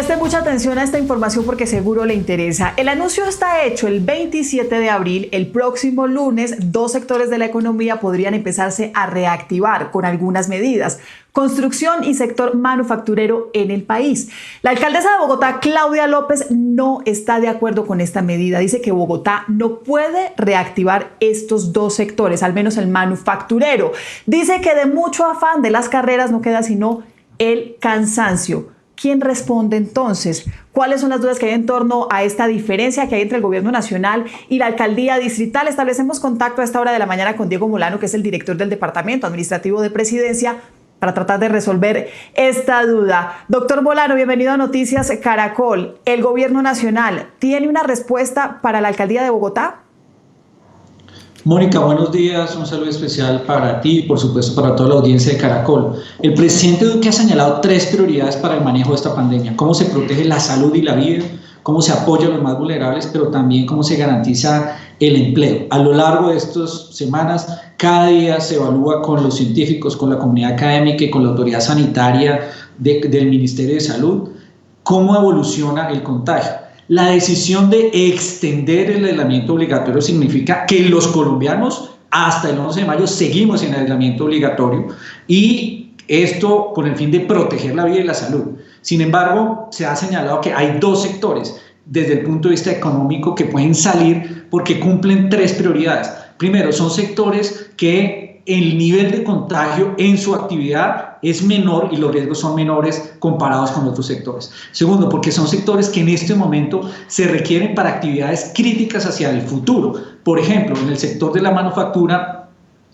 Preste mucha atención a esta información porque seguro le interesa. El anuncio está hecho el 27 de abril. El próximo lunes, dos sectores de la economía podrían empezarse a reactivar con algunas medidas: construcción y sector manufacturero en el país. La alcaldesa de Bogotá, Claudia López, no está de acuerdo con esta medida. Dice que Bogotá no puede reactivar estos dos sectores, al menos el manufacturero. Dice que de mucho afán de las carreras no queda sino el cansancio. ¿Quién responde entonces? ¿Cuáles son las dudas que hay en torno a esta diferencia que hay entre el gobierno nacional y la alcaldía distrital? Establecemos contacto a esta hora de la mañana con Diego Molano, que es el director del Departamento Administrativo de Presidencia, para tratar de resolver esta duda. Doctor Molano, bienvenido a Noticias Caracol. ¿El gobierno nacional tiene una respuesta para la alcaldía de Bogotá? Mónica, buenos días, un saludo especial para ti y por supuesto para toda la audiencia de Caracol. El presidente Duque ha señalado tres prioridades para el manejo de esta pandemia: cómo se protege la salud y la vida, cómo se apoya a los más vulnerables, pero también cómo se garantiza el empleo. A lo largo de estas semanas, cada día se evalúa con los científicos, con la comunidad académica y con la autoridad sanitaria del Ministerio de Salud cómo evoluciona el contagio. La decisión de extender el aislamiento obligatorio significa que los colombianos hasta el 11 de mayo seguimos en aislamiento obligatorio, y esto con el fin de proteger la vida y la salud. Sin embargo, se ha señalado que hay dos sectores desde el punto de vista económico que pueden salir porque cumplen tres prioridades. Primero, son sectores que el nivel de contagio en su actividad es menor y los riesgos son menores comparados con otros sectores. Segundo, porque son sectores que en este momento se requieren para actividades críticas hacia el futuro. Por ejemplo, en el sector de la manufactura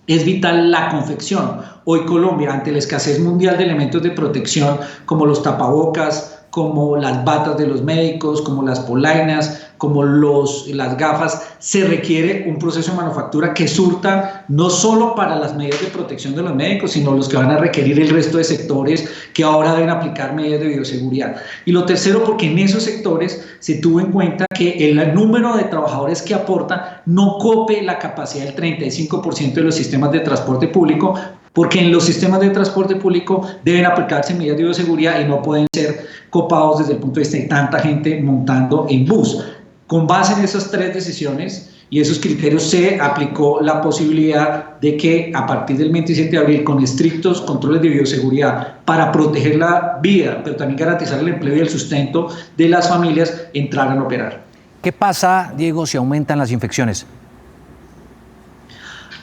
es vital la confección. Hoy Colombia, ante la escasez mundial de elementos de protección como los tapabocas, como las batas de los médicos, como las polainas, como las gafas, se requiere un proceso de manufactura que surta no solo para las medidas de protección de los médicos, sino los que van a requerir el resto de sectores que ahora deben aplicar medidas de bioseguridad. Y lo tercero, porque en esos sectores se tuvo en cuenta que el número de trabajadores que aportan no cope la capacidad del 35% de los sistemas de transporte público, porque en los sistemas de transporte público deben aplicarse medidas de bioseguridad y no pueden ser copados desde el punto de vista de tanta gente montando en bus. Con base en esas tres decisiones y esos criterios se aplicó la posibilidad de que a partir del 27 de abril, con estrictos controles de bioseguridad para proteger la vida, pero también garantizar el empleo y el sustento de las familias, entraran a operar. ¿Qué pasa, Diego, si aumentan las infecciones?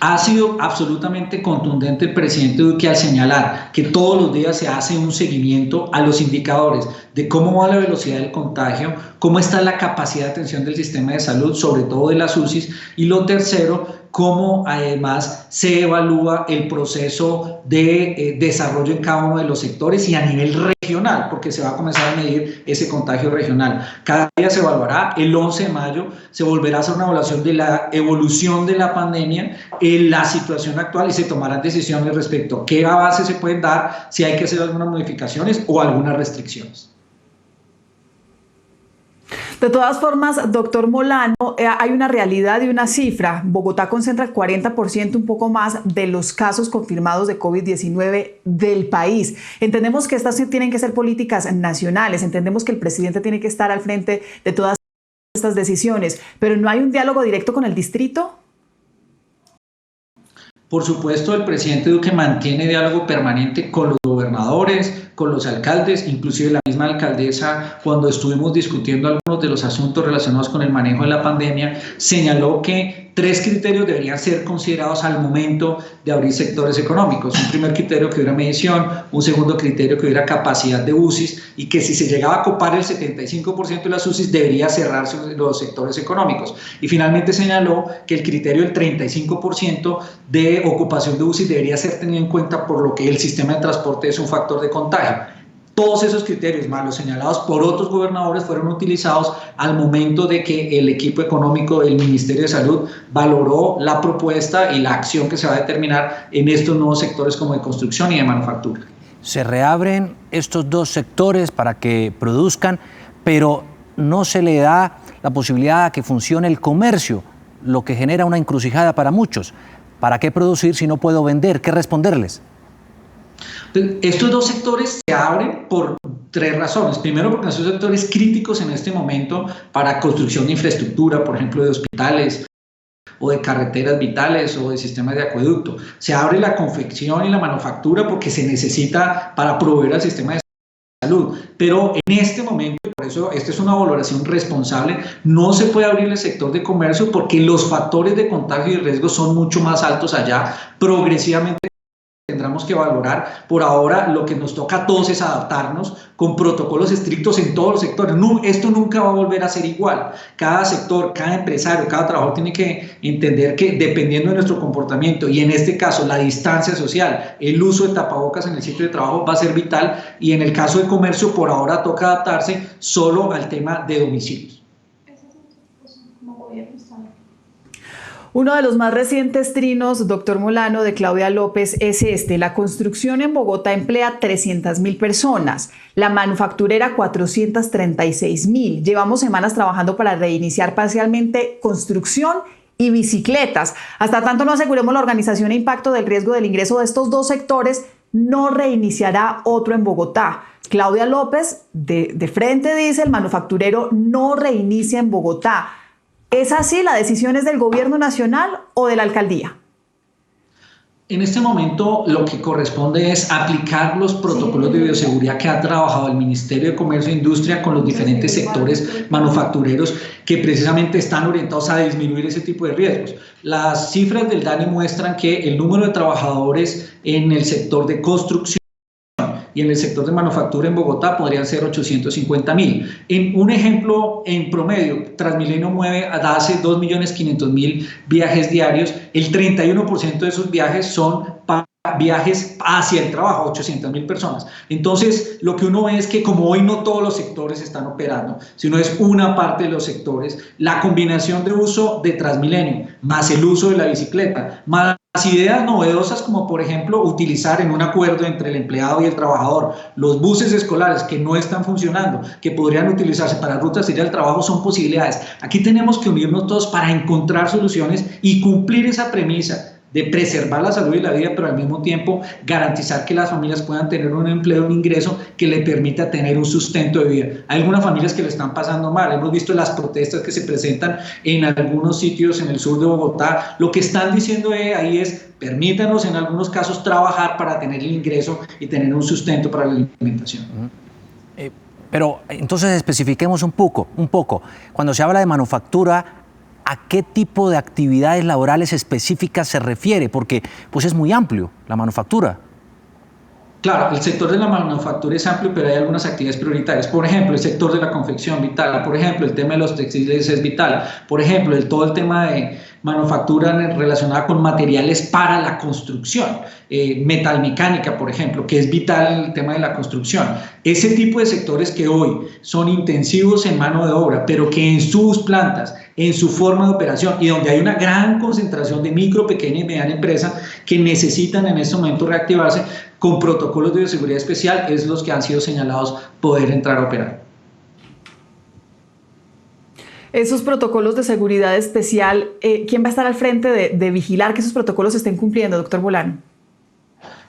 Ha sido absolutamente contundente el presidente Duque al señalar que todos los días se hace un seguimiento a los indicadores de cómo va la velocidad del contagio, cómo está la capacidad de atención del sistema de salud, sobre todo de las UCIs, y lo tercero, cómo además se evalúa el proceso de desarrollo en cada uno de los sectores y a nivel regional, porque se va a comenzar a medir ese contagio regional. Cada día se evaluará. El 11 de mayo se volverá a hacer una evaluación de la evolución de la pandemia, la situación actual, y se tomarán decisiones respecto a qué avances se pueden dar, si hay que hacer algunas modificaciones o algunas restricciones. De todas formas, doctor Molano, hay una realidad y una cifra. Bogotá concentra el 40%, un poco más, de los casos confirmados de COVID-19 del país. Entendemos que estas tienen que ser políticas nacionales, entendemos que el presidente tiene que estar al frente de todas estas decisiones, pero ¿no hay un diálogo directo con el distrito? Por supuesto, el presidente Duque mantiene diálogo permanente con los gobernadores, con los alcaldes, inclusive la misma alcaldesa, cuando estuvimos discutiendo algunos de los asuntos relacionados con el manejo de la pandemia, señaló que tres criterios deberían ser considerados al momento de abrir sectores económicos. Un primer criterio, que hubiera medición; un segundo criterio, que hubiera capacidad de UCIs, y que si se llegaba a copar el 75% de las UCIs debería cerrarse los sectores económicos. Y finalmente señaló que el criterio del 35% de ocupación de UCIs debería ser tenido en cuenta, por lo que el sistema de transporte es un factor de contagio. Todos esos criterios, más los señalados por otros gobernadores, fueron utilizados al momento de que el equipo económico del Ministerio de Salud valoró la propuesta y la acción que se va a determinar en estos nuevos sectores como de construcción y de manufactura. Se reabren estos dos sectores para que produzcan, pero no se le da la posibilidad a que funcione el comercio, lo que genera una encrucijada para muchos. ¿Para qué producir si no puedo vender? ¿Qué responderles? Estos dos sectores se abren por tres razones. Primero, porque son sectores críticos en este momento para construcción de infraestructura, por ejemplo, de hospitales o de carreteras vitales o de sistemas de acueducto. Se abre la confección y la manufactura porque se necesita para proveer al sistema de salud, pero en este momento, y por eso esta es una valoración responsable, no se puede abrir el sector de comercio porque los factores de contagio y riesgo son mucho más altos allá. Progresivamente tendremos que valorar. Por ahora lo que nos toca a todos es adaptarnos con protocolos estrictos en todos los sectores. No, esto nunca va a volver a ser igual. Cada sector, cada empresario, cada trabajador tiene que entender que dependiendo de nuestro comportamiento y en este caso la distancia social, el uso de tapabocas en el sitio de trabajo va a ser vital, y en el caso de comercio por ahora toca adaptarse solo al tema de domicilios. Uno de los más recientes trinos, doctor Molano, de Claudia López es este: la construcción en Bogotá emplea 300.000 personas, la manufacturera 436.000. Llevamos semanas trabajando para reiniciar parcialmente construcción y bicicletas. Hasta tanto no aseguremos la organización e impacto del riesgo del ingreso de estos dos sectores, no reiniciará otro en Bogotá. Claudia López de frente dice: el manufacturero no reinicia en Bogotá. ¿Es así? ¿La decisión es del gobierno nacional o de la alcaldía? En este momento lo que corresponde es aplicar los protocolos de bioseguridad que ha trabajado el Ministerio de Comercio e Industria con los diferentes sectores manufactureros que precisamente están orientados a disminuir ese tipo de riesgos. Las cifras del DANE muestran que el número de trabajadores en el sector de construcción y en el sector de manufactura en Bogotá podrían ser 850.000. En un ejemplo, en promedio, Transmilenio hace 2.500.000 viajes diarios. El 31% de esos viajes son viajes hacia el trabajo, 800.000 personas. Entonces, lo que uno ve es que como hoy no todos los sectores están operando, sino es una parte de los sectores, la combinación de uso de Transmilenio, más el uso de la bicicleta, más ideas novedosas como por ejemplo utilizar en un acuerdo entre el empleado y el trabajador los buses escolares que no están funcionando, que podrían utilizarse para rutas de ir al trabajo, son posibilidades. Aquí tenemos que unirnos todos para encontrar soluciones y cumplir esa premisa de preservar la salud y la vida, pero al mismo tiempo garantizar que las familias puedan tener un empleo, un ingreso que le permita tener un sustento de vida. Hay algunas familias que lo están pasando mal, hemos visto las protestas que se presentan en algunos sitios en el sur de Bogotá. Lo que están diciendo ahí es: permítanos en algunos casos trabajar para tener el ingreso y tener un sustento para la alimentación. Pero entonces especifiquemos un poco. Cuando se habla de manufactura, ¿a qué tipo de actividades laborales específicas se refiere? Porque pues es muy amplio la manufactura. Claro, el sector de la manufactura es amplio, pero hay algunas actividades prioritarias. Por ejemplo, el sector de la confección vital. Por ejemplo, el tema de los textiles es vital. Por ejemplo, todo el tema de manufactura relacionada con materiales para la construcción, metalmecánica, por ejemplo, que es vital en el tema de la construcción. Ese tipo de sectores que hoy son intensivos en mano de obra, pero que en sus plantas, en su forma de operación y donde hay una gran concentración de micro, pequeña y mediana empresa que necesitan en este momento reactivarse con protocolos de bioseguridad especial, es los que han sido señalados poder entrar a operar. Esos protocolos de seguridad especial, ¿quién va a estar al frente de vigilar que esos protocolos se estén cumpliendo, doctor Molano?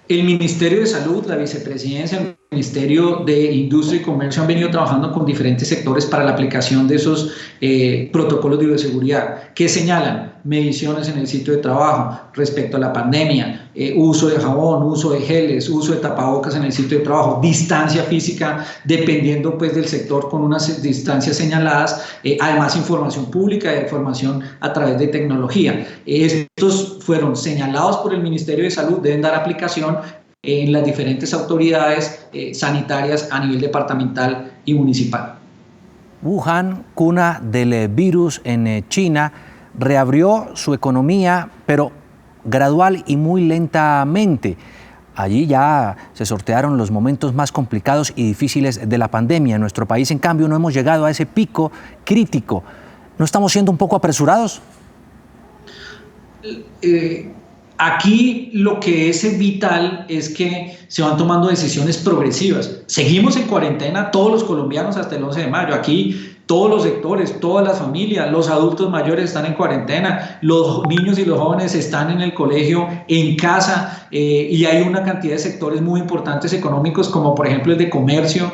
El Ministerio de Salud, la Vicepresidencia, el Ministerio de Industria y Comercio han venido trabajando con diferentes sectores para la aplicación de esos protocolos de bioseguridad que señalan mediciones en el sitio de trabajo respecto a la pandemia, uso de jabón, uso de geles, uso de tapabocas en el sitio de trabajo, distancia física dependiendo pues del sector con unas distancias señaladas, además información pública, información a través de tecnología. Estos fueron señalados por el Ministerio de Salud, deben dar aplicación en las diferentes autoridades sanitarias a nivel departamental y municipal. Wuhan, cuna del virus en China, reabrió su economía, pero gradual y muy lentamente. Allí ya se sortearon los momentos más complicados y difíciles de la pandemia. En nuestro país, en cambio, no hemos llegado a ese pico crítico. ¿No estamos siendo un poco apresurados? Aquí lo que es vital es que se van tomando decisiones progresivas. Seguimos en cuarentena todos los colombianos hasta el 11 de mayo. Aquí todos los sectores, todas las familias, los adultos mayores están en cuarentena, los niños y los jóvenes están en el colegio, en casa, y hay una cantidad de sectores muy importantes económicos, como por ejemplo el de comercio,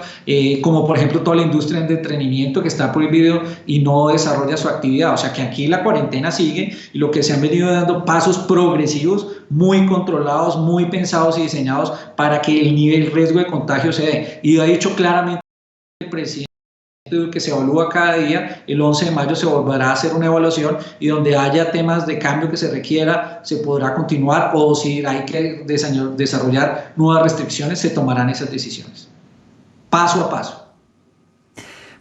como por ejemplo toda la industria de entretenimiento que está prohibido y no desarrolla su actividad. O sea que aquí la cuarentena sigue y lo que se han venido dando pasos progresivos, muy controlados, muy pensados y diseñados para que el nivel de riesgo de contagio se dé. Y lo ha dicho claramente el presidente, que se evalúa cada día. El 11 de mayo se volverá a hacer una evaluación y donde haya temas de cambio que se requiera, se podrá continuar, o si hay que desarrollar nuevas restricciones, se tomarán esas decisiones, paso a paso.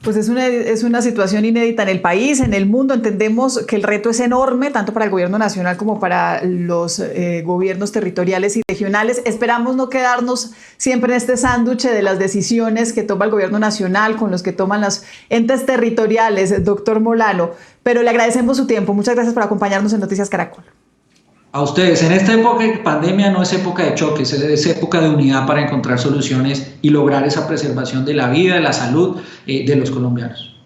Pues es una situación inédita en el país, en el mundo. Entendemos que el reto es enorme, tanto para el gobierno nacional como para los gobiernos territoriales y regionales. Esperamos no quedarnos siempre en este sándwich de las decisiones que toma el gobierno nacional con los que toman los entes territoriales, doctor Molano. Pero le agradecemos su tiempo. Muchas gracias por acompañarnos en Noticias Caracol. A ustedes, en esta época de pandemia no es época de choques, es época de unidad para encontrar soluciones y lograr esa preservación de la vida, de la salud de los colombianos.